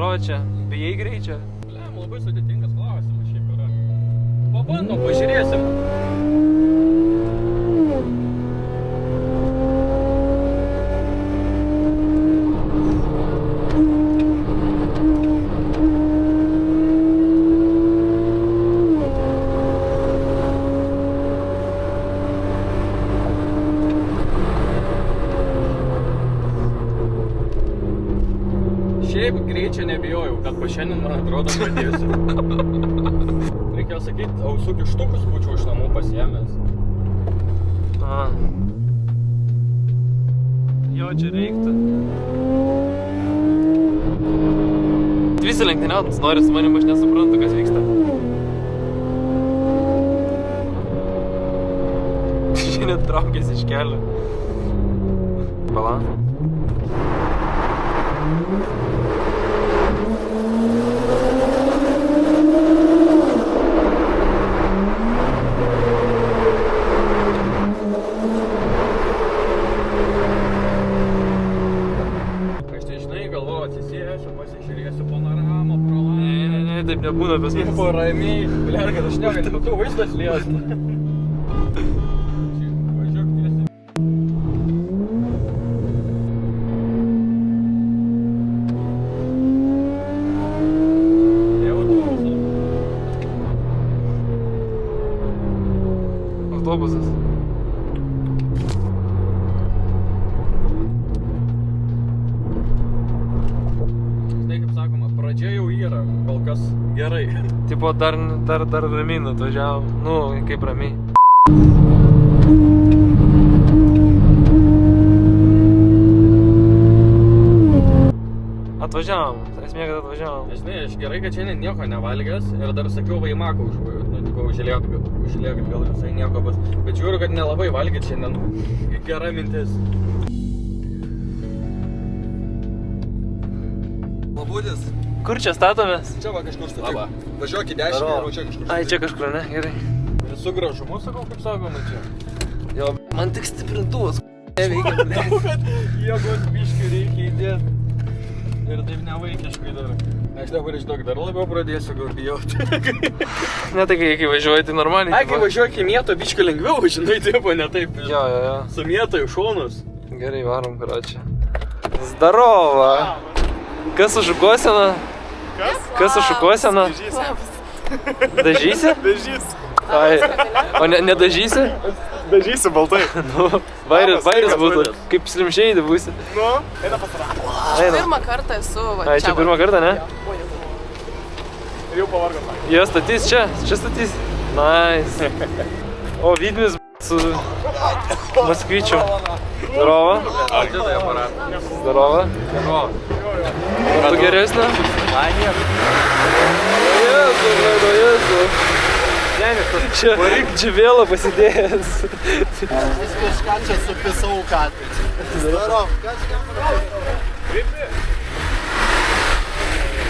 karočią, bijai greičio? Blem, labai sudėtingas klausimas šiaip yra. Pabandom, pažiūrėsim. Šiaip greičio nebijojau, bet po šiandien, man atrodo, pradėsiu. Reikėjo sakyti, ausų kištukus būčiau iš namų pasiėmęs. Jo, čia reiktų. Visi lenktyniautas nori su manim, aš nesuprantu, kas vyksta. Šiandien traukėsi iš kelio. Bala. Pasižiūrėsiu panoramą pro langą. Ne, taip nebūna pas mus. Tipo ramiai. Bler, kad aš negaliu, bet tu vaizdas liest. Važiuok tiesiai. Jau Autobusas. Pradžia jau yra, kol kas gerai. Tipo, dar ramiai atvažiavom. Nu, kaip ramiai. Atvažiavom, esmė, kad atvažiavom. Žinai, aš gerai, kad šiandien nieko nevalgęs ir dar sakiau vaimaką užliekit gal visai nieko bus. Bet žiūriu, kad nelabai valgyt šiandien. Gera mintis. Labudis. Kur čia statomės? Čia va kažkur statyk. Važiuok į dešinę ir čia kažkur statyk. Ai, čia kažkur, ne? Gerai. Visų gražumu, sakau, kaip sakoma čia. Jo, man tik stiprintuvas, neveikia. Matau, kad jėgos biškių reikia įdėti. Ir taip nevaikiškai dar. Aš dabar išdaug dar labiau pradėsiu gal bijoti. Ne, tai kai važiuoji, tai normaliai. Ai, kai važiuoji į mieto biškių lengviau, žinai, taip, ne taip. Jo. Su mieto į šonus. Gerai, varom, karočią. Zdarova. Kas su šukuosena? Kas su šukuosena? Dažysi? Dažys. Ai, o nedažysi? Dažysi baltai. Nu, vairis būtų. Kaip slimšėjai būsi. Nu, eina pasirapą. Pirmą kartą esu va čia. Ai, čia pirmą kartą, ne? Ir jau pavargom. Jie statys čia statys. Nice. O, Vidmis su Moskvyčiu. Zdarova. Zdarova. Tu geresnė? Ai, nieko. Jezu. Čia dživėlą pasidėjęs. Kažką čia supisau katai. Zdarov,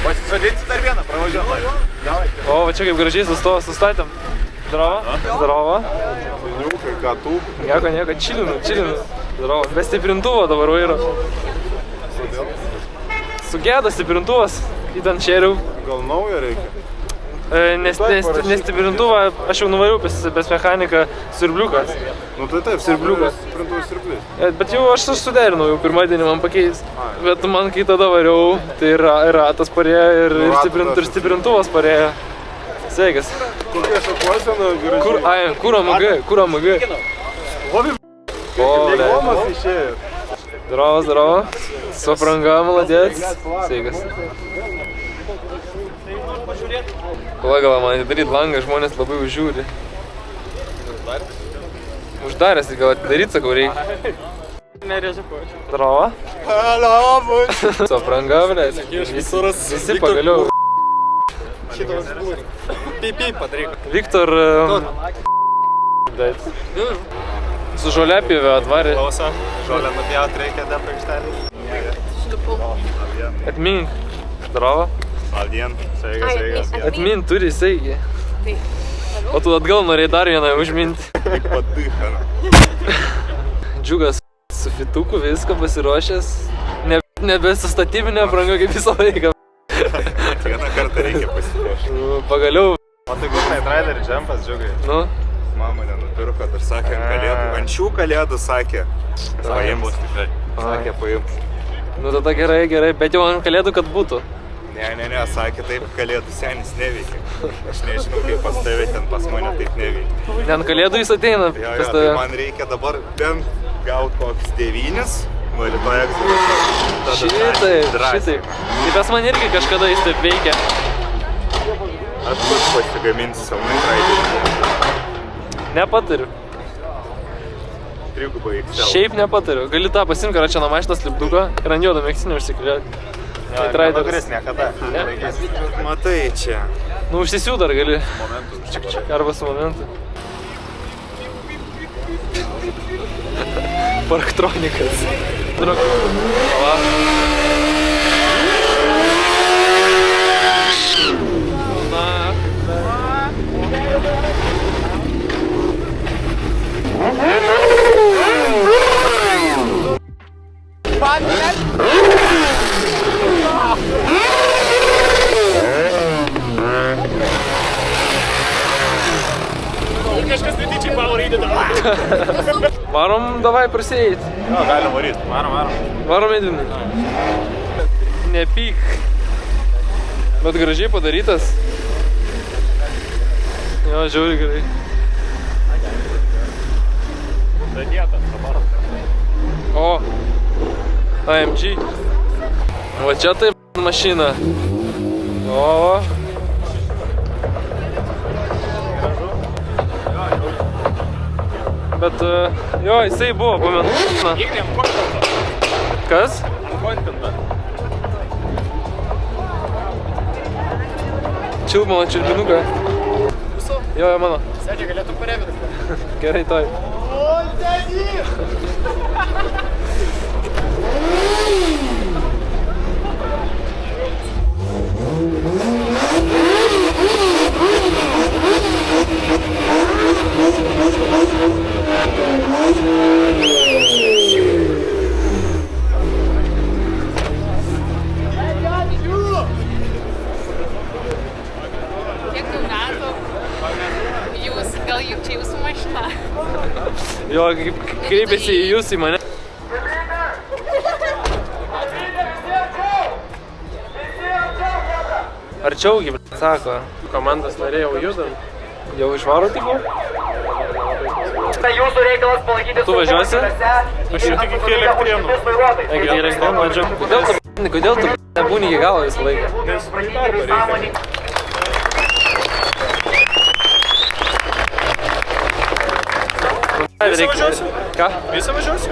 Pasisodinsi dar vieną, pravažiuojam. O, va čia kaip gražiai sustatėm. Zdarova. Zdarova. Niukai, ką tu? Nieko, čilinu. Zdarova. Be stiprintuvo dabar vairo. Sugėda stiprintuvas. Į ten šeriau. Gal naujo reikia? Nes stiprintuvą aš jau nuvariau pas mechaniką siurbliukas. Nu tai taip, siurbliukas. Sprintuvas siurblys. Bet jau aš suderinau, jau pirmadienį man pakeis. Bet man kai tada variau, tai ratas parėjo ir stiprintuvas parėjo. Sveikas. Kokia šakuosena gražiai? Kur AMG? Gomas išėjo. Zdarova. Su apranga, maladėc. Sveikas. Gal man atidaryt langą, žmonės labai užžiūri. Uždaręs, gal atidaryt, sakau, reikia. Nerizikuočiau. Zdarova. Labas. Su apranga, blėt. Visi pagaliau. Pipi padaryk. Viktor... Su žoliapjove atvarė. Klauso, žolę nupjaut reikia dar paikštelį. Atmink. Zdarova. Valdien, sveikas. Atmint turi jisai. O tu atgal norėjai dar vieną užminti. Tik padycha. Džiugas su fituku viską pasiruošęs. Nebesustatybinė apranga kaip visą laiką. Pagaliau. O tai kur Night Rider džempas, džiugai? Nu, Mama nenupirko, dar sakė ant kalėdų. Ant šių kalėdų sakė. Paims tikrai. Sakė paims. nu tada gerai, gerai, bet jau ant kalėdų, kad būtų. Ne, sakė taip, kalėdų senis neveikia. Aš nežinau, kaip pas tave ten pas mane taip neveikia. Ne ant kalėdų jis ateina. Jo, pas tai tave. man reikia dabar bent gauti koks 9, nuo rytoj egzaminas. Šitaip. Tai pas man irgi kažkada jis taip veikia. Aš pats pasigaminsiu savo Night Rider. Nepatariu. Trigubai XL. Šiaip nepatariu. Gali tą pasimti, kad čia nuo mašinos lipduką ir ant juodo mėgsinio užsikliuoti. Night Rider. Nenugris niekada. Ne? Matai čia. Nu užsisių dar gali. Momentus. Čia. Arba su momentu. Parktronikas. Va. Varom, davai prasėjit. Jo, galim varyt. Varom. Varom Edvinai. Nepyk. Bet gražiai padarytas. Jo, žiauri gerai. Dadėtas dabar. O, AMG. Va čia tai mašina. O. Bet, jo, jisai buvo, pamenu. Kas? Čilmano čilbinuką. Jo, mano. Sėdžiai galėtum paremti. Gerai, toj. Kiek jau metų jūs, gal jau čia jūsų mašina? Jo, kreipėsi į jūs, į mane. Arčiaugi, sako. Komandos nariai jau judam. Jau išvaro tipo? Jūsų reikalas palaikyti Tu važiuosi? Aš jau tik iki Elektrėnų. Egi, Elektrėnų važiuoju. Kodėl tu nebūni iki galo visą laiką? Nes darbą reikia. Visi važiuosi? Ką? Visi važiuosi?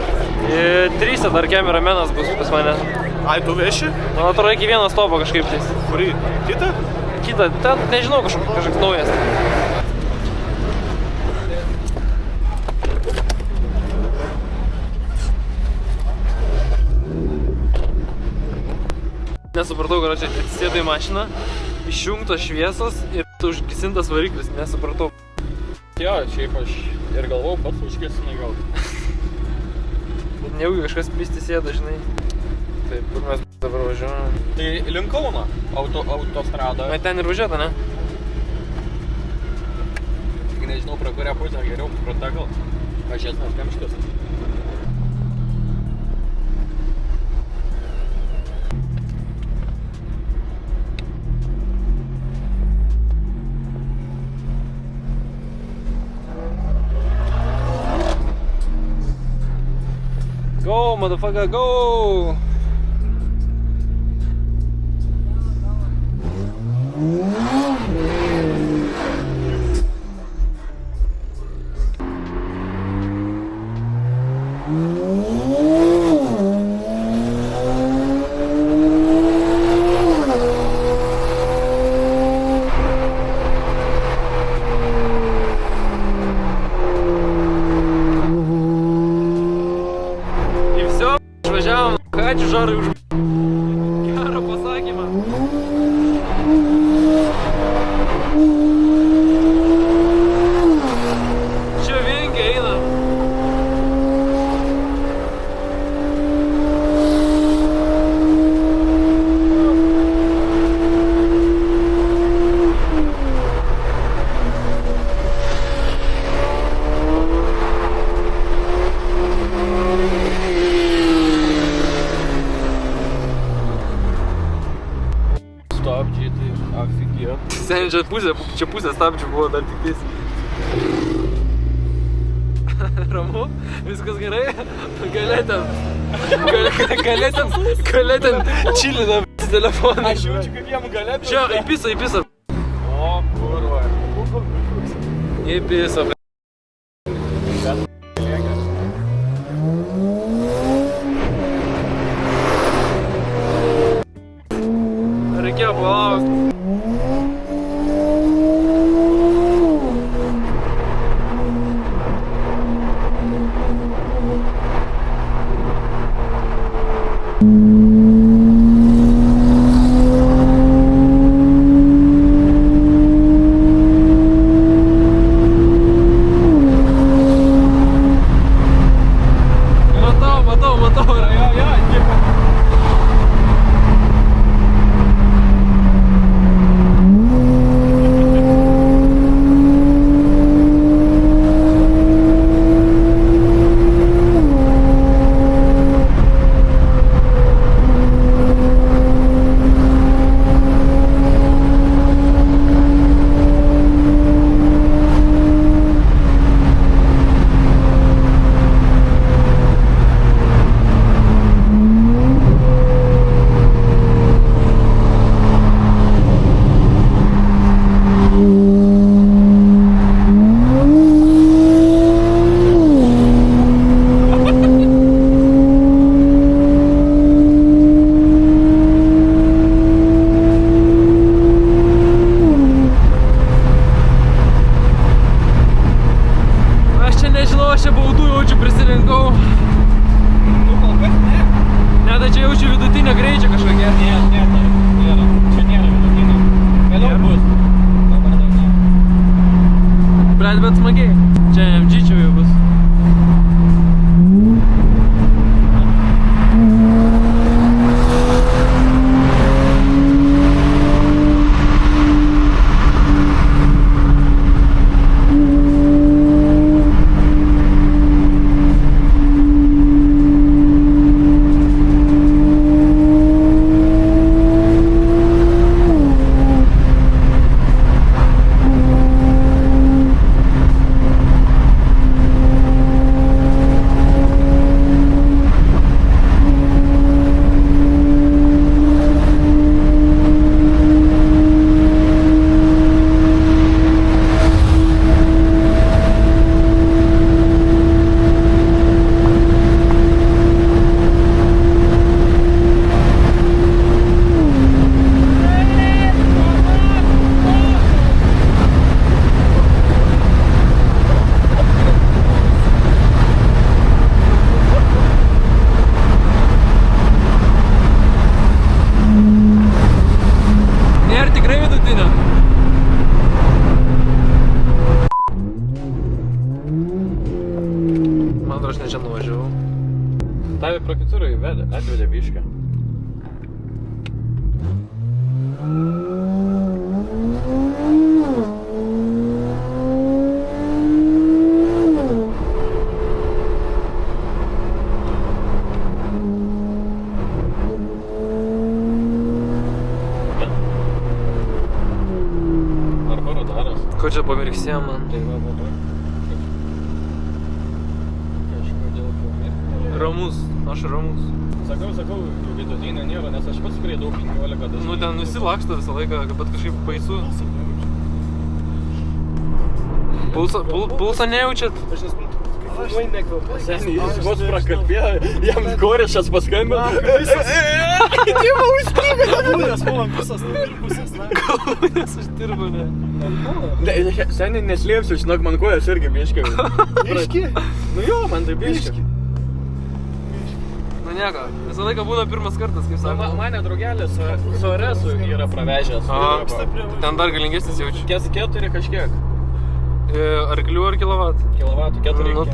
3 dar kameramenas bus pas mane. Ai, tu veši? Man atrodo, iki vieno stopo kažkaip tais. Kurį? Kitą? Kita, ten nežinau, kažkoks naujas. Nesupratau, kad čia atsisėdai mašiną, išjungtos šviesos ir užgesintas variklis, nesupratau. Jo, šiaip aš ir galvau, pats užgesinai gal. Bet nejaugi kažkas pisti sėda, žinai. Taip, kur mes dabar važiuojam. Tai link Kauno autostrada. Bet ten ir važiuota, ne? Tik nežinau, pro kurią pusę geriau, pro tą gal. Mažesnės kamštis. Go, motherfucker, go! Ačiū Žarai už gerą pasakymą. Čia vingiai eina. stabdžiai, tai aфигėjo. Seniai, čia pusė stabdžių buvo dar tik tais. Ramu, viskas gerai, galė ten čilina telefoną. Aš jaučiu, kaip jam galė. Čia, į pisą. O, kurva. Į pisą. Reikėjo palaukti. Matau. Aš čia baudų jaučiu prisirinkau. Nu, kol kas ne. Ne, tai čia jaučiu vidutinio greičio kažkokia. Ne, nėra. Čia nėra vidutinio. Vėliau bus. Dabar dar ne. Bet smagiai. Čia MG čia jau bus. Aš ne čia nuvažiavau. Tavį prakitūrą atvedė biškę. Arba radaras. Ko čia pamirksėjo man? Tai va. Ramus, aš ramus. Sakau, vidutinio nėra, nes aš pats skraidau 15 dažnai. Nu ten visi laksto visą laiką, bet kažkaip baisu. Pulsą nejaučiat? Aš nes, filmuoji nekvėpuoji. Seniai, jis vos prakalbėjo, jam korešas paskambino. Dievo užklyga, galūnės, man pusės, pusės, na. Galūnės uždirbu, ne. Seniai neslėpsiu, žinok, man kojas irgi biški. Biški? Nu jo, man tai biški. Nu nieko, visą laiką būna pirmas kartas, kaip sako. Mane draugelis su Aresu yra pravežęs. Ten dar galingesnis jaučiu. 4 kažkiek. Arklių ar kilovatų? Kilovatų 4. Nu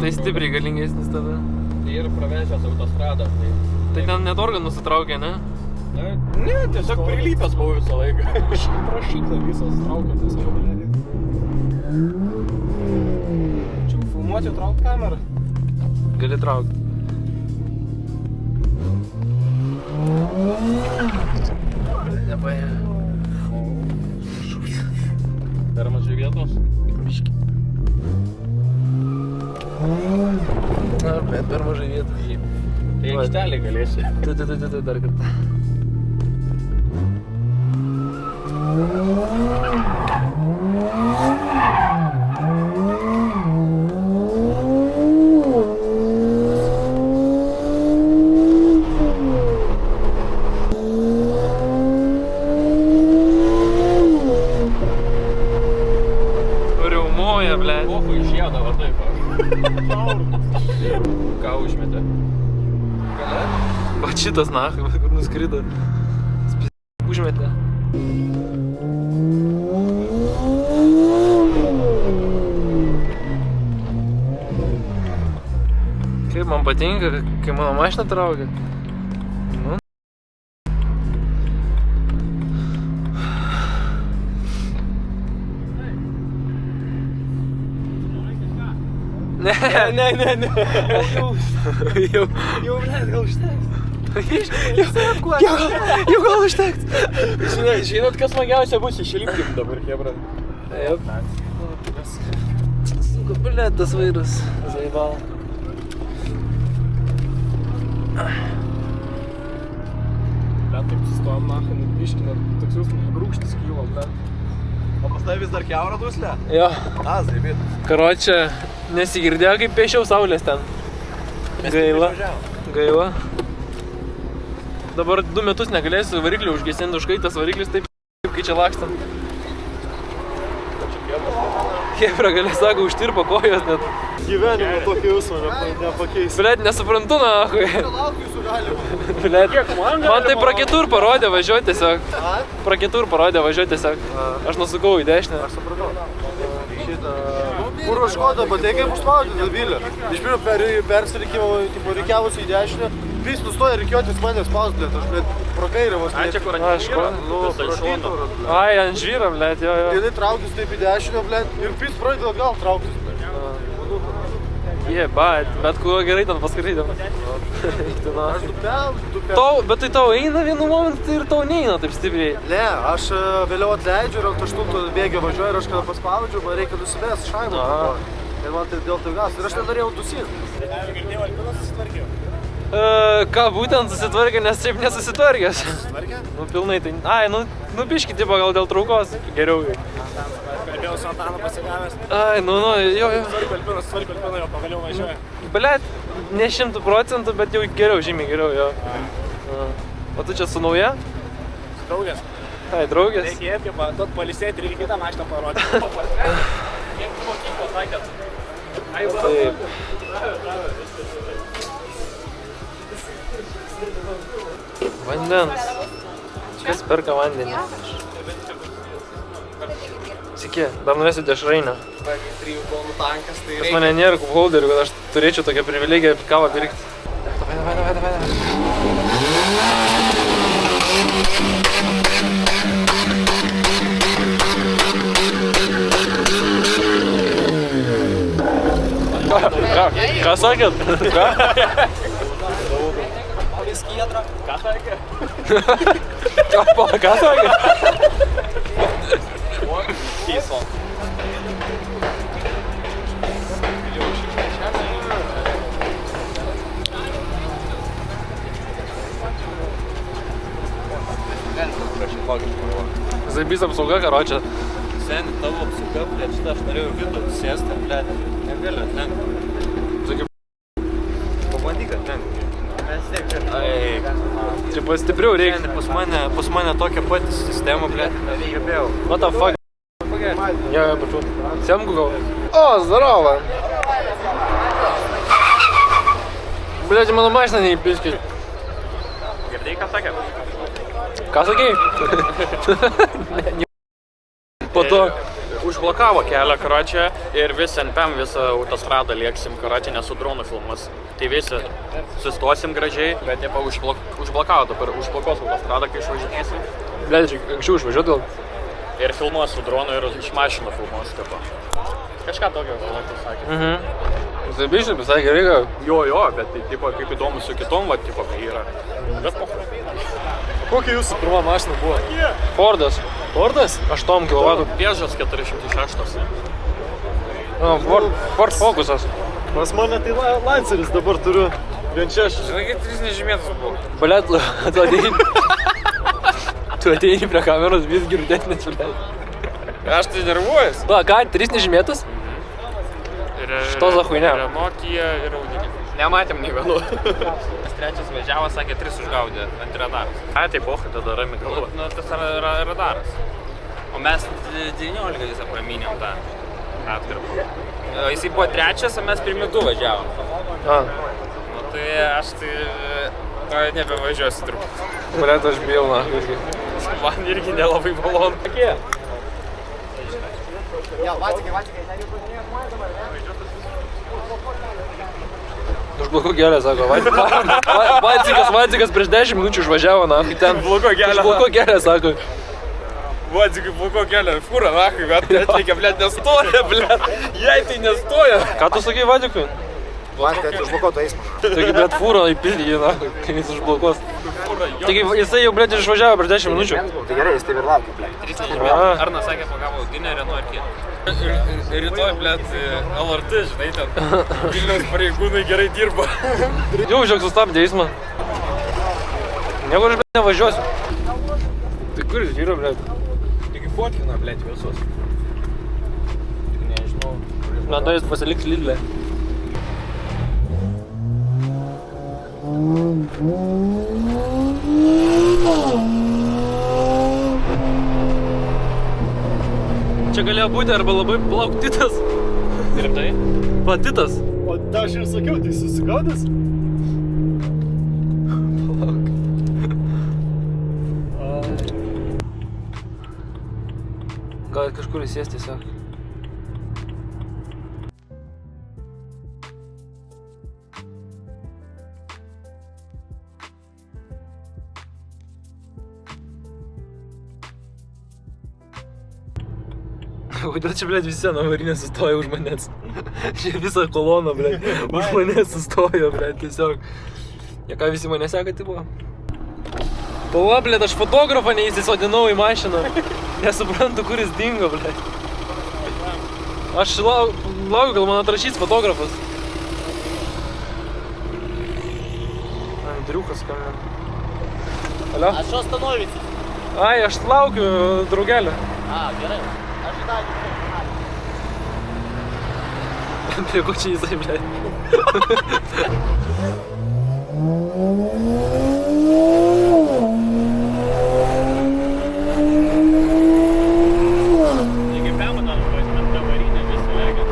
tai stipriai galingesnis tada. Tai ir pravežęs autostradą. Tai ten net organų sutraukė, ne? Ne, tiesiog prilypęs buvau visą laiką. Prašyklą visas traukiantis. Čia filmuoti traukt kamerą. Gali traukti. nepaėjo. Per mažai vietos. Biški. Na, bet per mažai vietos. Tai aikštelį galėsi. Tai, dar kartą. Riaumoja, ble. Pofui žiedą, va taip. Ką užmetė? Va šitas nachai, kur nuskrido. Užmetė. Kaip man patinka, kai mano mašina traukia. Nu. Ne. Jau, blėt, gal užteks. Jau gal užteks. Žinot, kas smagiausia bus, išlipkim dabar, hebra. Taip. Suka, blėt, tas vairas. Zaibal. Ten taip sustojom nachai, biškina, toks jausmas, rūkštis kylo, blėt. O pas tai vis dar kiaura duslė? Jo. Zaibit. Karočią, nesigirdėjo, kaip piešiau saulės ten. Gaila. Dabar 2 metus negalėsiu variklį užgesinti, užkaitas variklis taip, kai čia lakstam. Hebra galės, sako, užtirpo kojos net. Gyvenimo tokį jausmą nepakeis. Blet, nesuprantu, nahui. Lauk jūsų galima. Blet, man tai prakitur parodė važiuoti tiesiog. Prakitur parodė važiuoti tiesiog. Aš nusukau į dešinę. Aš supratau. Kur užkodo, bet tai kaip užspaudė Davilė. Iš pirmo persirikimo, reikiavusi į dešinę. Vis nustoja reikiuotis mane spausdėt, aš blet pro kairę vos Ai, čia kur Aš ko? pro šoną. Ai, ant žvyro, blet, jo. Jinai trauktis taip į dešinę, blet, ir vis pradeda gal trauktis, blet. Bet kuo gerai ten paskraidėm. Aš tupiau. Bet tai tau eina vienu momentu ir tau neina taip stipriai. Ne, aš vėliau atleidžiu ir ant 8 bėgio važiuoju ir aš kada paspaudžiu, man reikia nusivest šaimą. Ir man tai dėl tai gas. Ir aš nenorėjau dusinti. Girdėjau, Alpinas susitvarkė. Ką būtent susitvarkė, nes šiaip nesusitvarkęs. Susitvarkė? Nu pilnai tai... Ai, nu biški tipo gal dėl traukos geriau. Kalbėjau su Antanu pasigavęs. Ai, jo. Svarko Alpiną jau pagaliau važiuoja. Blet, ne 100%, bet jau geriau, žymiai geriau, jo. O tu čia su nauja? Draugės. Ai, draugės. Reikia irgi duot palisėti ir kitą mašiną parodyti. Kiek mokyklos sakėt? Taip. Vandens. Kas perka vandenį? Sikė, dar norėsiu dešrainę. 3 balų tankas, tai Pas mane nėra kupholderių, kad aš turėčiau tokią privilegiją kavą pirkti. Davai. Ką sakėt? Skiedra. Ką sakė? Ką sakėt? Keiso. Zaibys apsauga, karočią. Seni, tavo apsauga, blėt, šitą aš norėjau vidų sėsti, blėt, negaliu atlenkti. Pabandyk atlenkti. Ai, Čia pastipriau reikia. pas mane tokia pati sistema, blėt, nesugebėjau. What the fuck? Jo, pačiu. Semgu gal. O, zdarova. Blėt, mano mašina neįpiskit. Girdėjai, ką sakė? Ką sakei? Po to. Užblokavo kelią, karočią, ir vis NPM visą autostradą lieksim, karočią, nes su dronu filmas. Tai visi sustosim gražiai, bet jie užblokavo dabar, užblokos autostradą, kai išvažinėsim. Blėt, anksčiau išvažiuot gal. Ir filmuos su dronu ir iš mašino filmuos, tipo. Kažką tokio gal pasakė. Zaibys, visai gerai gal. Jo, bet tai tipo kaip įdomu su kitom, va, tipo, kai yra. Bet po. Kokia jūsų pirma mašina buvo? Fordas. Fordas? 8 kW. Piežas 406. Ford Focusas. Pas mane tai Lanceris dabar turiu 1.6. Žinai, kaip 3 nežymėtas buvo. Blet, tu ateini prie kameros vis girdėtinis, blet. Aš tai nervuojas. Na, ką, 3 nežymėtas? Što za chuйня? Renault, Kia ir Audi. Nematėm nei vienų. Trečias važiavo, sakė, 3 užgaudė ant radaras. Ai, tai pochai, tada rami galva. Nu, tas radaras. O mes 19 visą pramynėm tą atkarpą. Jisai buvo trečias, o mes pirmi 2 važiavom. A, Nu, tai aš tai nebevažiuosiu turbūt. blet, aš bijau, na, irgi. Man irgi nelabai malonu. Užblokuok kelią, sako. Vacikas prieš 10 minučių išvažiavo, na, kai ten Užblokuok kelią. Užblokuok kelią, sako. Vadžikai, blokuo kelią, fūra, nakai, bet atleikia, blėt, nestoja, blėt. Jei tai nestoja. Ką tu sakai Vacikui? Man, kad užblokuotų eismą. Taigi, blet, fūrą įpildė jį, na, kai jis užblokuos. Taigi, jisai jau, blet, išvažiavo prieš 10 minučių. Tai gerai, jis taip ir laukia, blėt. 3 nežymėtas. Arnas sakė, pagavo Audinę, Renault ir Kia. Rytoj, blėt, LRT, žinai, ten Vilniaus pareigūnai gerai dirba. Jau, žiūrėk, sustabdė eismą. Niekur aš, blet, nevažiuosiu. Tai kur jis yra, blet? Taigi fotkina, blėt, visus. Tik nežinau. Na, da jis pasiliks Lidl'e. Čia galėjo būti arba labai plauktitas. Ir tai? Patitas. O tą aš ir sakiau, tai susigaudęs? Gal kažkur įsės tiesiog. Kodėl čia, blėt, visi ant avarinės sustojo už manęs? Čia visa kolona, blėt, už manęs sustojo, blėt, tiesiog. Jie ką, visi mane seka, tai buvo? Pala, blėt, aš fotografą neįsisodinau į mašiną. Nesuprantu, kur jis dingo, blėt. Aš laukiu, gal man atrašys fotografas. Andriukas skambina. Alio? А что остановитесь? Ai, aš laukiu draugelio. А, gerai. Ожидайте. Prie ko čia jisai, blėt? Taigi permatom, važiuojant tą varinę visą legę.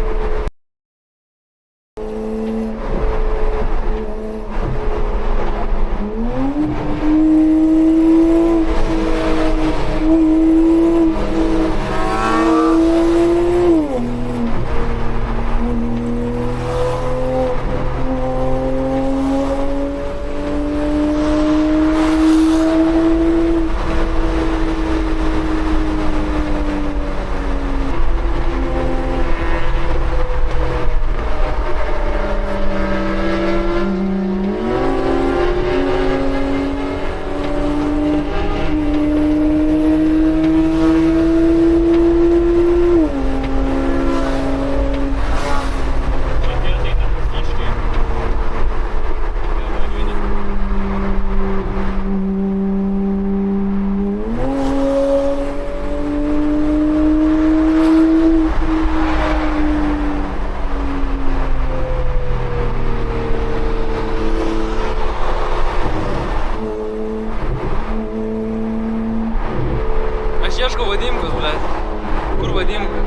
Ieškau Vadimkos, blėt. Kur Vadimka?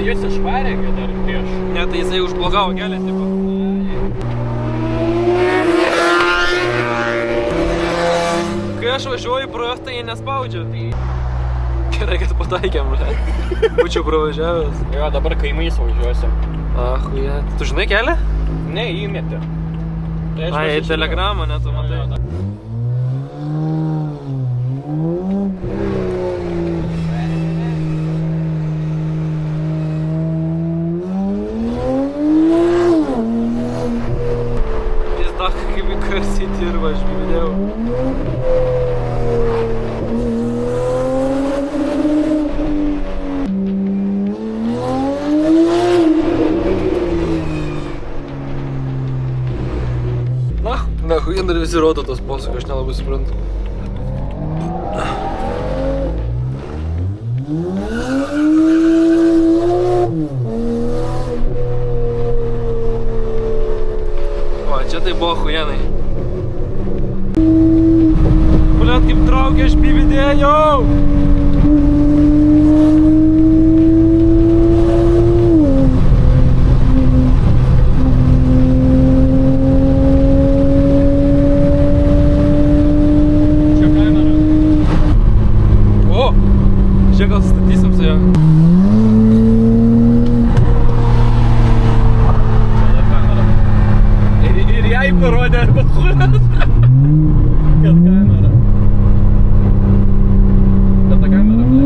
Jūs išvarė, kad dar prieš. Ne, tai jisai užblokavo kelią, tipo. Kai aš važiuoju pro juos, tai jie nespaudžia. Gerai, kad pataikėm, blėt. Būčiau pravažiavęs. Jo, dabar kaimais važiuosiu. Ahuje. Tu žinai kelią? Ne, įmetė. Tai Ai, į telegramą, ne, tu matai. Jis dar kaip į karsį dirba, aš girdėjau. pasirodo tos posūkio, aš nelabai suprantu. O, čia tai buvo chujenai. Blet, kaip traukia, aš pivydėjau! Čia gal statysim su ją. Ir jai parodė arba churas. Kad kamera. Bet ta kamera, blė.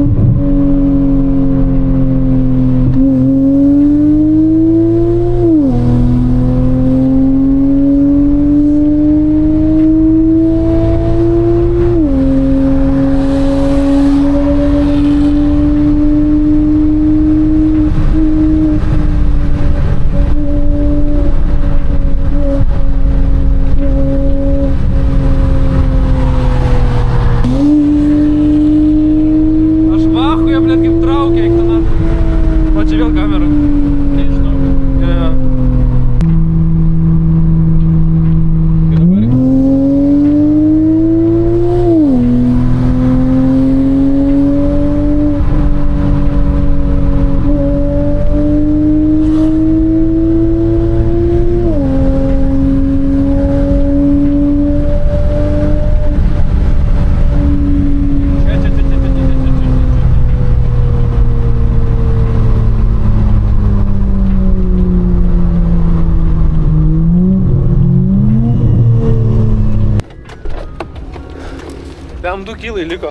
Bem 2 kilai liko.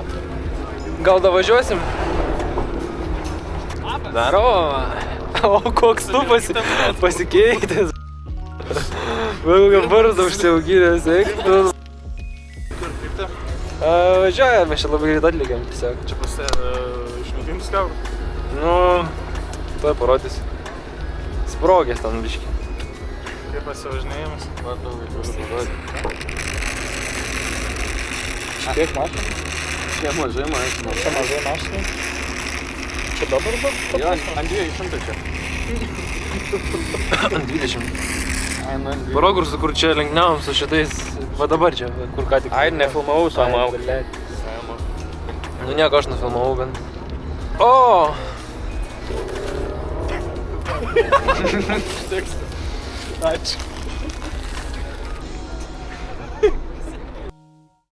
Gal davažiuosim? Daroma. O koks tu pasikeitęs. Va kokią barzdą užsiauginęs, eik tu. Važiuoja, mes čia labai greit atlikėm tiesiog. Čia pas išmėtim skliaurą. Nu, tuoj parodysiu. Sprogės ten biški. Kaip pasivažinėjimas? Vardu vaikus. Kiek mašinų? Čia mažai mašinų. Čia mažai mašinų. Čia dabar buvo? Jo, ant 200 čia. Ant 20. Parokursų, kur čia lenkniavom su šitais, va dabar čia, kur ką tik. Ai, nefilmavau samau. Nu nieko, aš nufilmavau bent. O! Ačiū.